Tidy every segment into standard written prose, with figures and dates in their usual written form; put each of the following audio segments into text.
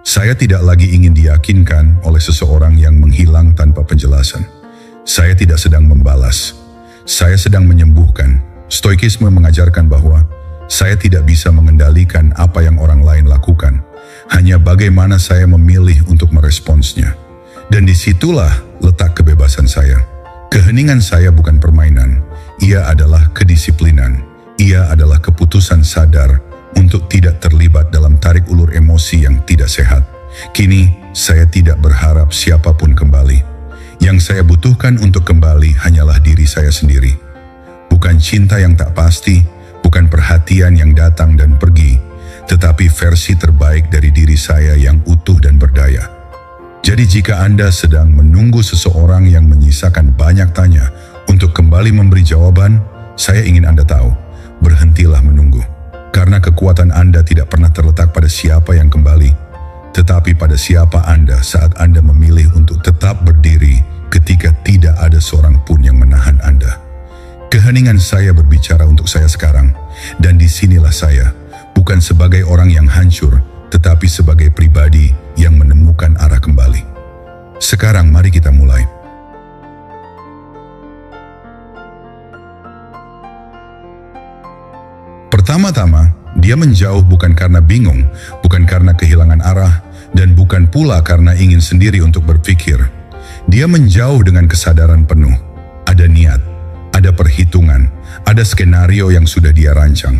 Saya tidak lagi ingin diyakinkan oleh seseorang yang menghilang tanpa penjelasan. Saya tidak sedang membalas. Saya sedang menyembuhkan. Stoikisme mengajarkan bahwa saya tidak bisa mengendalikan apa yang orang lain lakukan. Hanya bagaimana saya memilih untuk meresponsnya. Dan disitulah letak kebebasan saya. Keheningan saya bukan permainan. Ia adalah kedisiplinan. Ia adalah keputusan sadar untuk tidak terlibat dalam tarik ulur emosi yang tidak sehat. Kini, saya tidak berharap siapapun kembali. Yang saya butuhkan untuk kembali hanyalah diri saya sendiri. Bukan cinta yang tak pasti, bukan perhatian yang datang dan pergi, tetapi versi terbaik dari diri saya yang utuh dan berdaya. Jadi jika Anda sedang menunggu seseorang yang menyisakan banyak tanya untuk kembali memberi jawaban, saya ingin Anda tahu, berhentilah menunggu. Karena kekuatan Anda tidak pernah terletak pada siapa yang kembali, tetapi pada siapa Anda saat Anda memilih untuk tetap berdiri ketika tidak ada seorang pun yang menahan Anda. Keheningan saya berbicara untuk saya sekarang, dan disinilah saya, bukan sebagai orang yang hancur, tetapi sebagai pribadi yang menemukan arah kembali. Sekarang mari kita mulai. Pertama-tama, dia menjauh bukan karena bingung, bukan karena kehilangan arah, dan bukan pula karena ingin sendiri untuk berpikir. Dia menjauh dengan kesadaran penuh. Ada niat, ada perhitungan, ada skenario yang sudah dia rancang.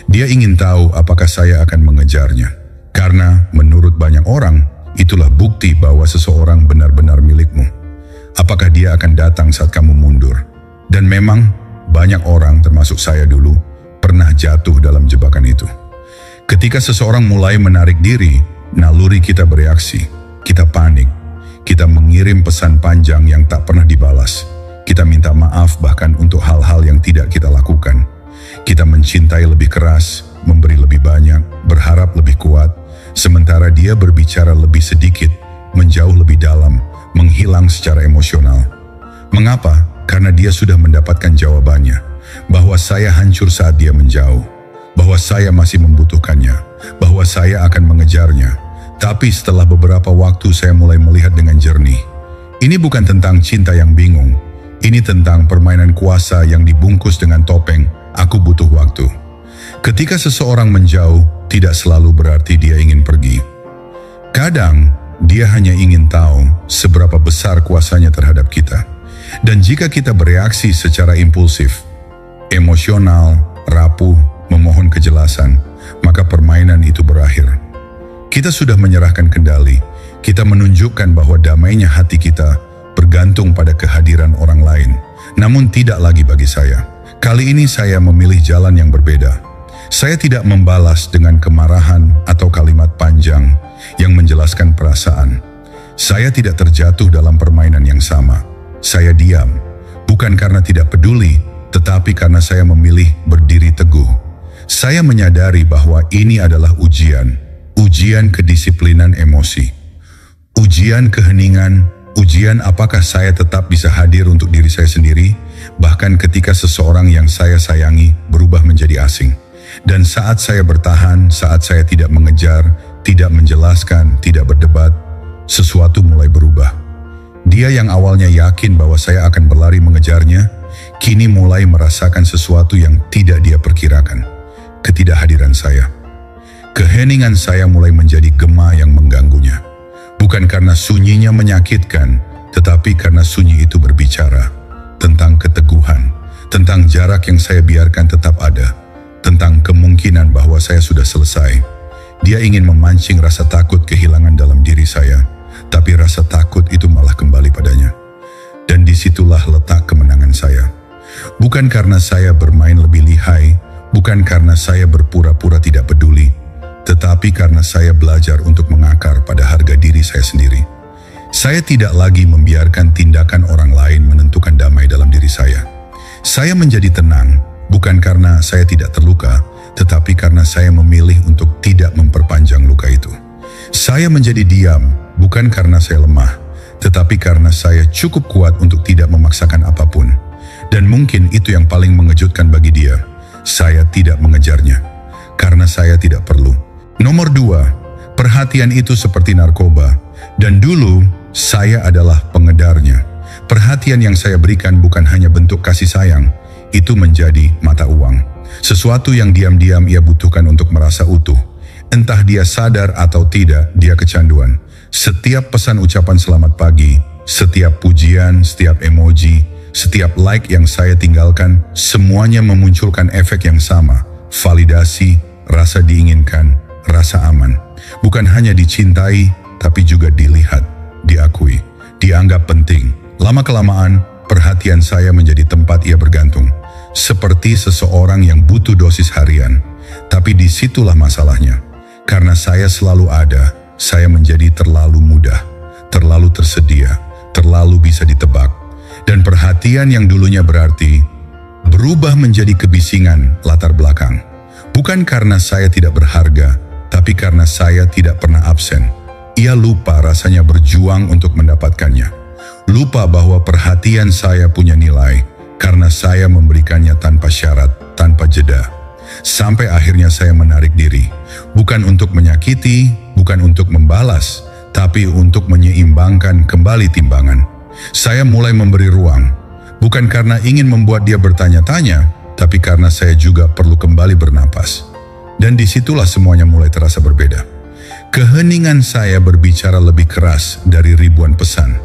Dia ingin tahu apakah saya akan mengejarnya. Karena menurut banyak orang, itulah bukti bahwa seseorang benar-benar milikmu. Apakah dia akan datang saat kamu mundur? Dan memang, banyak orang termasuk saya dulu, pernah jatuh dalam jebakan itu. Ketika seseorang mulai menarik diri, naluri kita bereaksi, kita panik, kita mengirim pesan panjang yang tak pernah dibalas, kita minta maaf bahkan untuk hal-hal yang tidak kita lakukan, kita mencintai lebih keras, memberi lebih banyak, berharap lebih kuat, sementara dia berbicara lebih sedikit, menjauh lebih dalam, menghilang secara emosional. Mengapa? Karena dia sudah mendapatkan jawabannya. Bahwa saya hancur saat dia menjauh, bahwa saya masih membutuhkannya, bahwa saya akan mengejarnya. Tapi setelah beberapa waktu saya mulai melihat dengan jernih. Ini bukan tentang cinta yang bingung, ini tentang permainan kuasa yang dibungkus dengan topeng, aku butuh waktu. Ketika seseorang menjauh, tidak selalu berarti dia ingin pergi. Kadang, dia hanya ingin tahu seberapa besar kuasanya terhadap kita. Dan jika kita bereaksi secara impulsif, emosional, rapuh, memohon kejelasan, maka permainan itu berakhir. Kita sudah menyerahkan kendali, kita menunjukkan bahwa damainya hati kita bergantung pada kehadiran orang lain, namun tidak lagi bagi saya. Kali ini saya memilih jalan yang berbeda. Saya tidak membalas dengan kemarahan atau kalimat panjang yang menjelaskan perasaan. Saya tidak terjatuh dalam permainan yang sama. Saya diam, bukan karena tidak peduli, tetapi karena saya memilih berdiri teguh. Saya menyadari bahwa ini adalah ujian kedisiplinan emosi, ujian keheningan, ujian apakah saya tetap bisa hadir untuk diri saya sendiri, bahkan ketika seseorang yang saya sayangi berubah menjadi asing. Dan saat saya bertahan, saat saya tidak mengejar, tidak menjelaskan, tidak berdebat, sesuatu mulai berubah. Dia yang awalnya yakin bahwa saya akan berlari mengejarnya, kini mulai merasakan sesuatu yang tidak dia perkirakan, ketidakhadiran saya. Keheningan saya mulai menjadi gema yang mengganggunya. Bukan karena sunyinya menyakitkan, tetapi karena sunyi itu berbicara tentang keteguhan, tentang jarak yang saya biarkan tetap ada, tentang kemungkinan bahwa saya sudah selesai. Dia ingin memancing rasa takut kehilangan dalam diri saya, tapi rasa takut itu malah kembali padanya. Dan disitulah letak kemenangan saya. Bukan karena saya bermain lebih lihai, bukan karena saya berpura-pura tidak peduli, tetapi karena saya belajar untuk mengakar pada harga diri saya sendiri. Saya tidak lagi membiarkan tindakan orang lain menentukan damai dalam diri saya. Saya menjadi tenang, bukan karena saya tidak terluka, tetapi karena saya memilih untuk tidak memperpanjang luka itu. Saya menjadi diam, bukan karena saya lemah, tetapi karena saya cukup kuat untuk tidak memaksakan apapun. Dan mungkin itu yang paling mengejutkan bagi dia. Saya tidak mengejarnya, karena saya tidak perlu. Nomor 2, Perhatian itu seperti narkoba, dan dulu saya adalah pengedarnya. Perhatian yang saya berikan bukan hanya bentuk kasih sayang, itu menjadi mata uang. Sesuatu yang diam-diam ia butuhkan untuk merasa utuh. Entah dia sadar atau tidak, dia kecanduan. Setiap pesan ucapan selamat pagi, setiap pujian, setiap emoji, setiap like yang saya tinggalkan, semuanya memunculkan efek yang sama. Validasi, rasa diinginkan, rasa aman. Bukan hanya dicintai, tapi juga dilihat, diakui, dianggap penting. Lama-kelamaan, perhatian saya menjadi tempat ia bergantung. Seperti seseorang yang butuh dosis harian. Tapi disitulah masalahnya. Karena saya selalu ada, saya menjadi terlalu mudah, terlalu tersedia, terlalu bisa ditebak. Dan perhatian yang dulunya berarti, berubah menjadi kebisingan latar belakang. Bukan karena saya tidak berharga, tapi karena saya tidak pernah absen. Ia lupa rasanya berjuang untuk mendapatkannya. Lupa bahwa perhatian saya punya nilai, karena saya memberikannya tanpa syarat, tanpa jeda. Sampai akhirnya saya menarik diri, bukan untuk menyakiti, bukan untuk membalas, tapi untuk menyeimbangkan kembali timbangan. Saya mulai memberi ruang, bukan karena ingin membuat dia bertanya-tanya, tapi karena saya juga perlu kembali bernapas. Dan disitulah semuanya mulai terasa berbeda. Keheningan saya berbicara lebih keras dari ribuan pesan.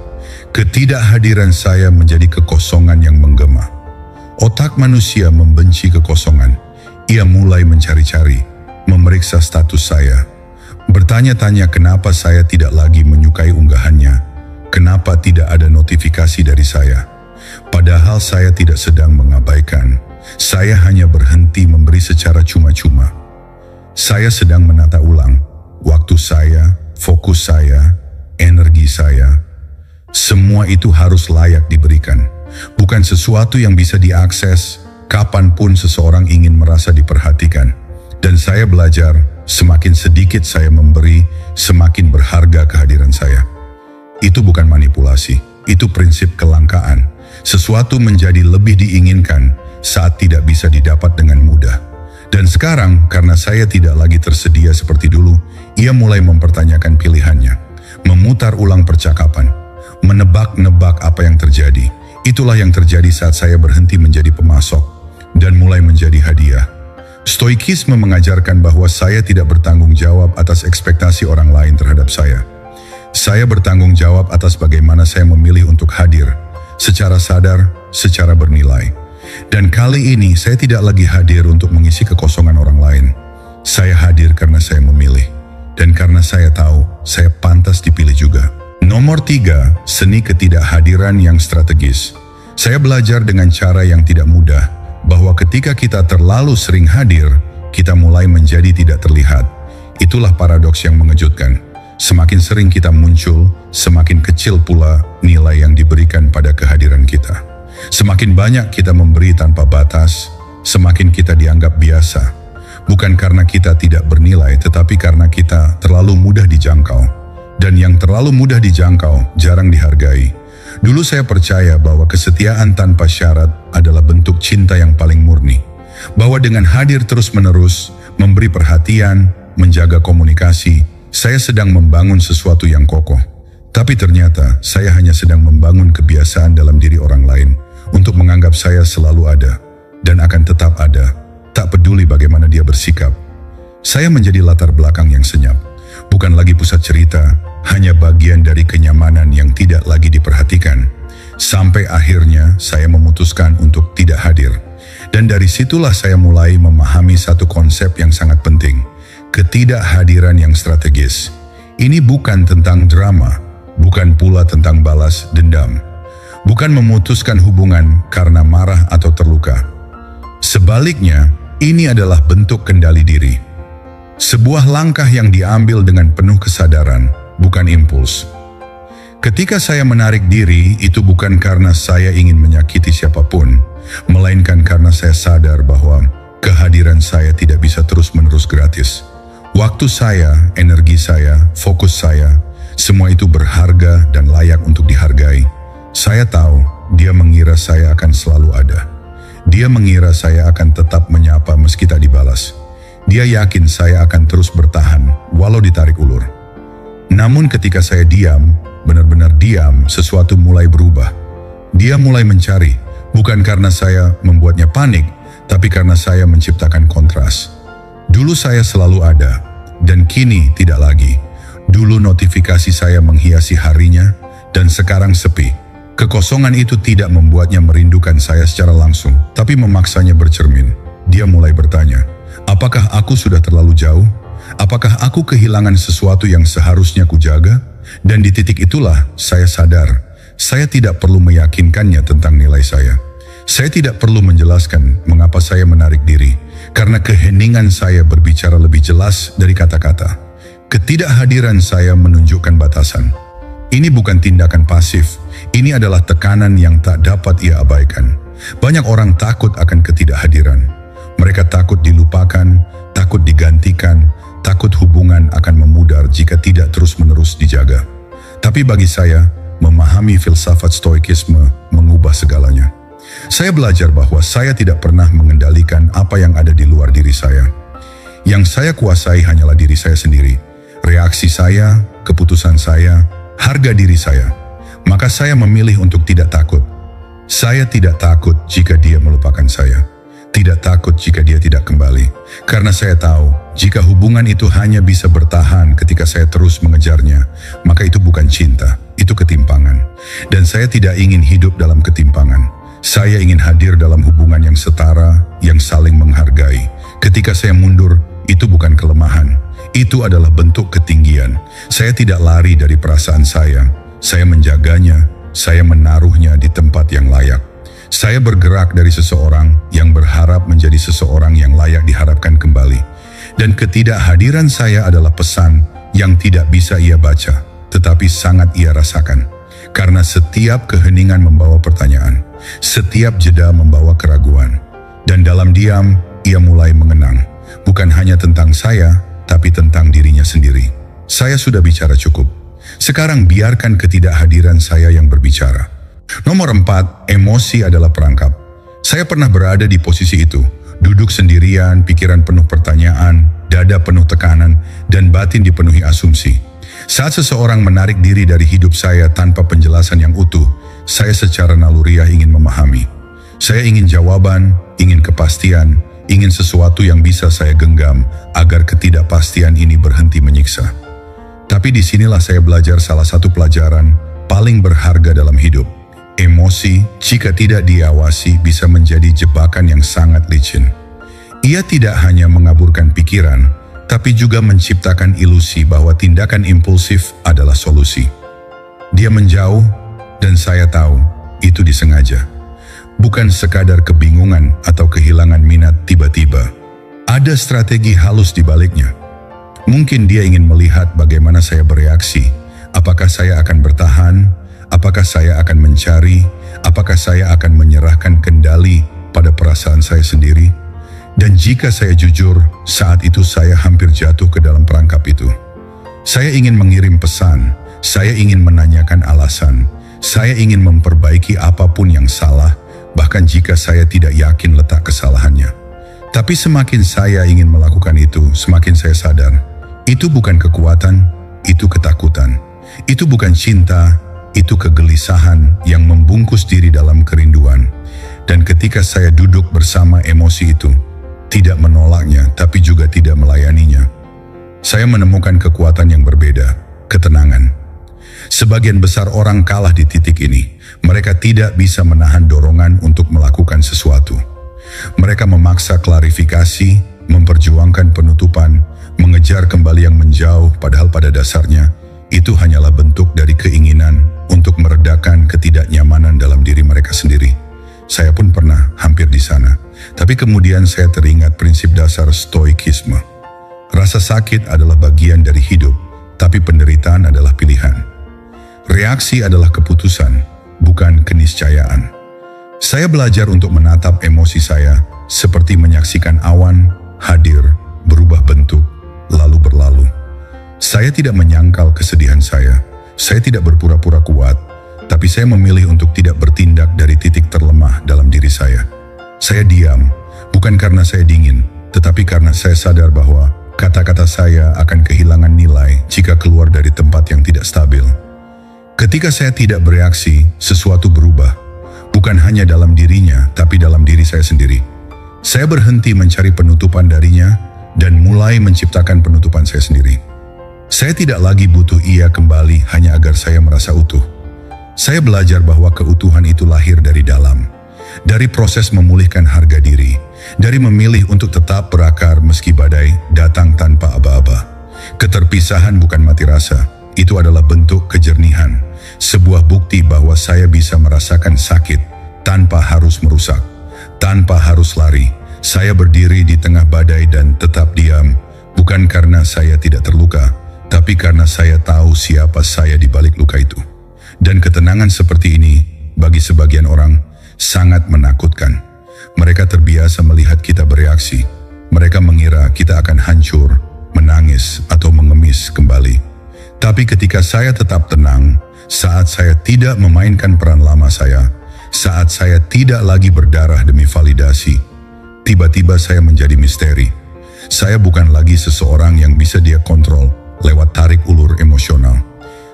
Ketidakhadiran saya menjadi kekosongan yang menggema. Otak manusia membenci kekosongan. Ia mulai mencari-cari, memeriksa status saya. Bertanya-tanya kenapa saya tidak lagi menyukai unggahannya. Kenapa tidak ada notifikasi dari saya. Padahal saya tidak sedang mengabaikan. Saya hanya berhenti memberi secara cuma-cuma. Saya sedang menata ulang waktu saya, fokus saya, energi saya. Semua itu harus layak diberikan. Bukan sesuatu yang bisa diakses kapanpun seseorang ingin merasa diperhatikan. Dan saya belajar, semakin sedikit saya memberi, semakin berharga kehadiran saya. Itu bukan manipulasi, itu prinsip kelangkaan. Sesuatu menjadi lebih diinginkan saat tidak bisa didapat dengan mudah. Dan sekarang, karena saya tidak lagi tersedia seperti dulu, ia mulai mempertanyakan pilihannya, memutar ulang percakapan, menebak-nebak apa yang terjadi. Itulah yang terjadi saat saya berhenti menjadi pemasok dan mulai menjadi hadiah. Stoikisme mengajarkan bahwa saya tidak bertanggung jawab atas ekspektasi orang lain terhadap saya. Saya bertanggung jawab atas bagaimana saya memilih untuk hadir, secara sadar, secara bernilai. Dan kali ini saya tidak lagi hadir untuk mengisi kekosongan orang lain. Saya hadir karena saya memilih. Dan karena saya tahu, saya pantas dipilih juga. Nomor 3, seni ketidakhadiran yang strategis. Saya belajar dengan cara yang tidak mudah, bahwa ketika kita terlalu sering hadir, kita mulai menjadi tidak terlihat. Itulah paradoks yang mengejutkan. Semakin sering kita muncul, semakin kecil pula nilai yang diberikan pada kehadiran kita. Semakin banyak kita memberi tanpa batas, semakin kita dianggap biasa. Bukan karena kita tidak bernilai, tetapi karena kita terlalu mudah dijangkau. Dan yang terlalu mudah dijangkau jarang dihargai. Dulu saya percaya bahwa kesetiaan tanpa syarat adalah bentuk cinta yang paling murni. Bahwa dengan hadir terus-menerus, memberi perhatian, menjaga komunikasi, saya sedang membangun sesuatu yang kokoh. Tapi ternyata saya hanya sedang membangun kebiasaan dalam diri orang lain untuk menganggap saya selalu ada dan akan tetap ada, tak peduli bagaimana dia bersikap. Saya menjadi latar belakang yang senyap, bukan lagi pusat cerita, hanya bagian dari kenyamanan yang tidak lagi diperhatikan. Sampai akhirnya saya memutuskan untuk tidak hadir. Dan dari situlah saya mulai memahami satu konsep yang sangat penting. Ketidakhadiran yang strategis. Ini bukan tentang drama, bukan pula tentang balas dendam. Bukan memutuskan hubungan karena marah atau terluka. Sebaliknya, ini adalah bentuk kendali diri. Sebuah langkah yang diambil dengan penuh kesadaran, bukan impuls. Ketika saya menarik diri, itu bukan karena saya ingin menyakiti siapapun, melainkan karena saya sadar bahwa kehadiran saya tidak bisa terus-menerus gratis. Waktu saya, energi saya, fokus saya, semua itu berharga dan layak untuk dihargai. Saya tahu dia mengira saya akan selalu ada. Dia mengira saya akan tetap menyapa meski tak dibalas. Dia yakin saya akan terus bertahan walau ditarik ulur. Namun ketika saya diam, benar-benar diam, sesuatu mulai berubah. Dia mulai mencari, bukan karena saya membuatnya panik, tapi karena saya menciptakan kontras. Dulu saya selalu ada, dan kini tidak lagi. Dulu notifikasi saya menghiasi harinya, dan sekarang sepi. Kekosongan itu tidak membuatnya merindukan saya secara langsung, tapi memaksanya bercermin. Dia mulai bertanya, apakah aku sudah terlalu jauh? Apakah aku kehilangan sesuatu yang seharusnya kujaga? Dan di titik itulah saya sadar, saya tidak perlu meyakinkannya tentang nilai saya. Saya tidak perlu menjelaskan mengapa saya menarik diri, karena keheningan saya berbicara lebih jelas dari kata-kata. Ketidakhadiran saya menunjukkan batasan. Ini bukan tindakan pasif, ini adalah tekanan yang tak dapat ia abaikan. Banyak orang takut akan ketidakhadiran. Mereka takut dilupakan, takut digantikan, takut hubungan akan memudar jika tidak terus-menerus dijaga. Tapi bagi saya, memahami filsafat stoikisme mengubah segalanya. Saya belajar bahwa saya tidak pernah mengendalikan apa yang ada di luar diri saya. Yang saya kuasai hanyalah diri saya sendiri, reaksi saya, keputusan saya, harga diri saya. Maka saya memilih untuk tidak takut. Saya tidak takut jika dia melupakan saya. Tidak takut jika dia tidak kembali. Karena saya tahu, jika hubungan itu hanya bisa bertahan ketika saya terus mengejarnya, maka itu bukan cinta, itu ketimpangan. Dan saya tidak ingin hidup dalam ketimpangan. Saya ingin hadir dalam hubungan yang setara, yang saling menghargai. Ketika saya mundur, itu bukan kelemahan. Itu adalah bentuk ketinggian. Saya tidak lari dari perasaan saya menjaganya, saya menaruhnya di tempat yang layak. Saya bergerak dari seseorang yang berharap menjadi seseorang yang layak diharapkan kembali. Dan ketidakhadiran saya adalah pesan yang tidak bisa ia baca, tetapi sangat ia rasakan. Karena setiap keheningan membawa pertanyaan, setiap jeda membawa keraguan. Dan dalam diam, ia mulai mengenang. Bukan hanya tentang saya, tapi tentang dirinya sendiri. Saya sudah bicara cukup. Sekarang biarkan ketidakhadiran saya yang berbicara. Nomor 4, emosi adalah perangkap. Saya pernah berada di posisi itu, duduk sendirian, pikiran penuh pertanyaan, dada penuh tekanan, dan batin dipenuhi asumsi. Saat seseorang menarik diri dari hidup saya tanpa penjelasan yang utuh, saya secara naluriah ingin memahami. Saya ingin jawaban, ingin kepastian, ingin sesuatu yang bisa saya genggam agar ketidakpastian ini berhenti menyiksa. Tapi disinilah saya belajar salah satu pelajaran paling berharga dalam hidup. Emosi, jika tidak diawasi, bisa menjadi jebakan yang sangat licin. Ia tidak hanya mengaburkan pikiran, tapi juga menciptakan ilusi bahwa tindakan impulsif adalah solusi. Dia menjauh, dan saya tahu itu disengaja. Bukan sekadar kebingungan atau kehilangan minat tiba-tiba. Ada strategi halus di baliknya. Mungkin dia ingin melihat bagaimana saya bereaksi. Apakah saya akan bertahan? Apakah saya akan mencari? Apakah saya akan menyerahkan kendali pada perasaan saya sendiri? Dan jika saya jujur, saat itu saya hampir jatuh ke dalam perangkap itu. Saya ingin mengirim pesan, saya ingin menanyakan alasan, saya ingin memperbaiki apapun yang salah, bahkan jika saya tidak yakin letak kesalahannya. Tapi semakin saya ingin melakukan itu, semakin saya sadar, itu bukan kekuatan, itu ketakutan. Itu bukan cinta, itu kegelisahan yang membungkus diri dalam kerinduan. Dan ketika saya duduk bersama emosi itu, tidak menolaknya, tapi juga tidak melayaninya, saya menemukan kekuatan yang berbeda, ketenangan. Sebagian besar orang kalah di titik ini. Mereka tidak bisa menahan dorongan untuk melakukan sesuatu. Mereka memaksa klarifikasi, memperjuangkan penutupan, mengejar kembali yang menjauh, padahal pada dasarnya itu hanyalah bentuk dari keinginan untuk meredakan ketidaknyamanan dalam diri mereka sendiri. Saya pun pernah hampir di sana. Tapi kemudian saya teringat prinsip dasar stoikisme. Rasa sakit adalah bagian dari hidup, tapi penderitaan adalah pilihan. Reaksi adalah keputusan, bukan keniscayaan. Saya belajar untuk menatap emosi saya seperti menyaksikan awan hadir, berubah bentuk, lalu berlalu. Saya tidak menyangkal kesedihan saya tidak berpura-pura kuat, tapi saya memilih untuk tidak bertindak dari titik terlemah dalam diri saya. Saya diam, bukan karena saya dingin, tetapi karena saya sadar bahwa kata-kata saya akan kehilangan nilai jika keluar dari tempat yang tidak stabil. Ketika saya tidak bereaksi, sesuatu berubah. Bukan hanya dalam dirinya, tapi dalam diri saya sendiri. Saya berhenti mencari penutupan darinya dan mulai menciptakan penutupan saya sendiri. Saya tidak lagi butuh ia kembali hanya agar saya merasa utuh. Saya belajar bahwa keutuhan itu lahir dari dalam, dari proses memulihkan harga diri, dari memilih untuk tetap berakar meski badai datang tanpa aba-aba. Keterpisahan bukan mati rasa, itu adalah bentuk kejernihan, sebuah bukti bahwa saya bisa merasakan sakit tanpa harus merusak, tanpa harus lari. Saya berdiri di tengah badai dan tetap diam, bukan karena saya tidak terluka, tapi karena saya tahu siapa saya di balik luka itu. Dan ketenangan seperti ini, bagi sebagian orang, sangat menakutkan. Mereka terbiasa melihat kita bereaksi. Mereka mengira kita akan hancur, menangis, atau mengemis kembali. Tapi ketika saya tetap tenang, saat saya tidak memainkan peran lama saya, saat saya tidak lagi berdarah demi validasi, tiba-tiba saya menjadi misteri. Saya bukan lagi seseorang yang bisa dia kontrol lewat tarik ulur emosional.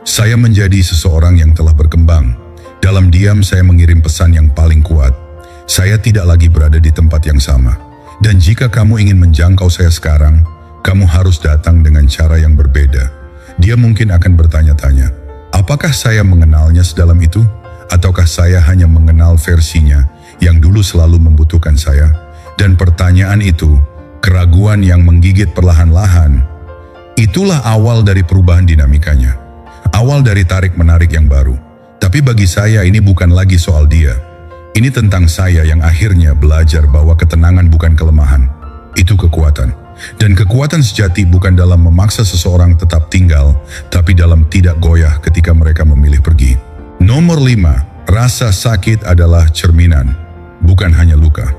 Saya menjadi seseorang yang telah berkembang. Dalam diam saya mengirim pesan yang paling kuat. Saya tidak lagi berada di tempat yang sama. Dan jika kamu ingin menjangkau saya sekarang, kamu harus datang dengan cara yang berbeda. Dia mungkin akan bertanya-tanya, apakah saya mengenalnya sedalam itu? Ataukah saya hanya mengenal versinya yang dulu selalu membutuhkan saya? Dan pertanyaan itu, keraguan yang menggigit perlahan-lahan, itulah awal dari perubahan dinamikanya. Awal dari tarik-menarik yang baru. Tapi bagi saya ini bukan lagi soal dia. Ini tentang saya yang akhirnya belajar bahwa ketenangan bukan kelemahan. Itu kekuatan. Dan kekuatan sejati bukan dalam memaksa seseorang tetap tinggal, tapi dalam tidak goyah ketika mereka memilih pergi. Nomor 5, rasa sakit adalah cerminan, bukan hanya luka.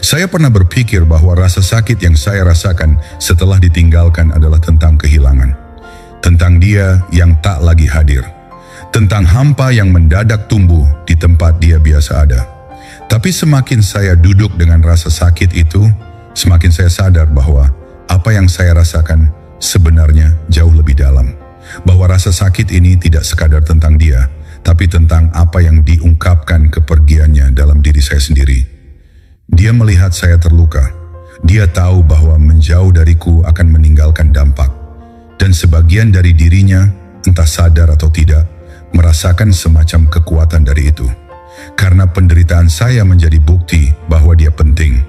Saya pernah berpikir bahwa rasa sakit yang saya rasakan setelah ditinggalkan adalah tentang kehilangan. Tentang dia yang tak lagi hadir. Tentang hampa yang mendadak tumbuh di tempat dia biasa ada. Tapi semakin saya duduk dengan rasa sakit itu, semakin saya sadar bahwa apa yang saya rasakan sebenarnya jauh lebih dalam. Bahwa rasa sakit ini tidak sekadar tentang dia, tapi tentang apa yang diungkapkan kepergiannya dalam diri saya sendiri. Dia melihat saya terluka. Dia tahu bahwa menjauh dariku akan meninggalkan dampak. Dan sebagian dari dirinya, entah sadar atau tidak, merasakan semacam kekuatan dari itu. Karena penderitaan saya menjadi bukti bahwa dia penting,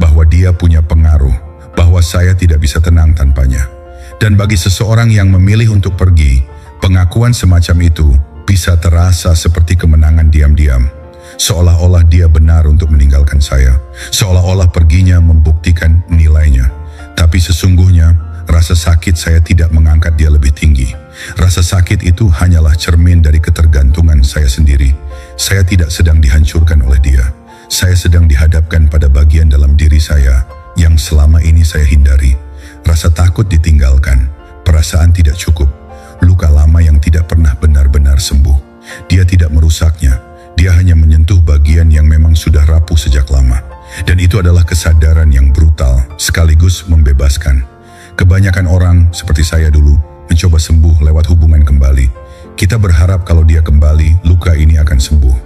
bahwa dia punya pengaruh, bahwa saya tidak bisa tenang tanpanya. Dan bagi seseorang yang memilih untuk pergi, pengakuan semacam itu bisa terasa seperti kemenangan diam-diam. Seolah-olah dia benar untuk meninggalkan saya. Seolah-olah perginya membuktikan nilainya. Tapi sesungguhnya, rasa sakit saya tidak mengangkat dia lebih tinggi. Rasa sakit itu hanyalah cermin dari ketergantungan saya sendiri. Saya tidak sedang dihancurkan oleh dia. Saya sedang dihadapkan pada bagian dalam diri saya yang selama ini saya hindari. Rasa takut ditinggalkan, perasaan tidak cukup, luka lama yang tidak pernah benar-benar sembuh. Dia tidak merusaknya, dia hanya menyentuh bagian yang memang sudah rapuh sejak lama. Dan itu adalah kesadaran yang brutal sekaligus membebaskan. Kebanyakan orang seperti saya dulu mencoba sembuh lewat hubungan kembali. Kita berharap kalau dia kembali, luka ini akan sembuh.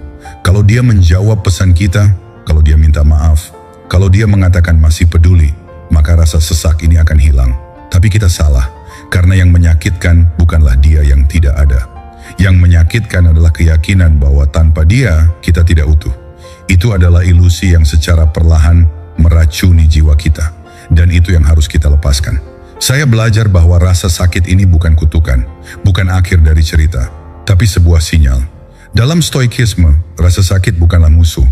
Kalau dia menjawab pesan kita, kalau dia minta maaf, kalau dia mengatakan masih peduli, maka rasa sesak ini akan hilang. Tapi kita salah, karena yang menyakitkan bukanlah dia yang tidak ada. Yang menyakitkan adalah keyakinan bahwa tanpa dia, kita tidak utuh. Itu adalah ilusi yang secara perlahan meracuni jiwa kita. Dan itu yang harus kita lepaskan. Saya belajar bahwa rasa sakit ini bukan kutukan, bukan akhir dari cerita, tapi sebuah sinyal. Dalam stoikisme, rasa sakit bukanlah musuh,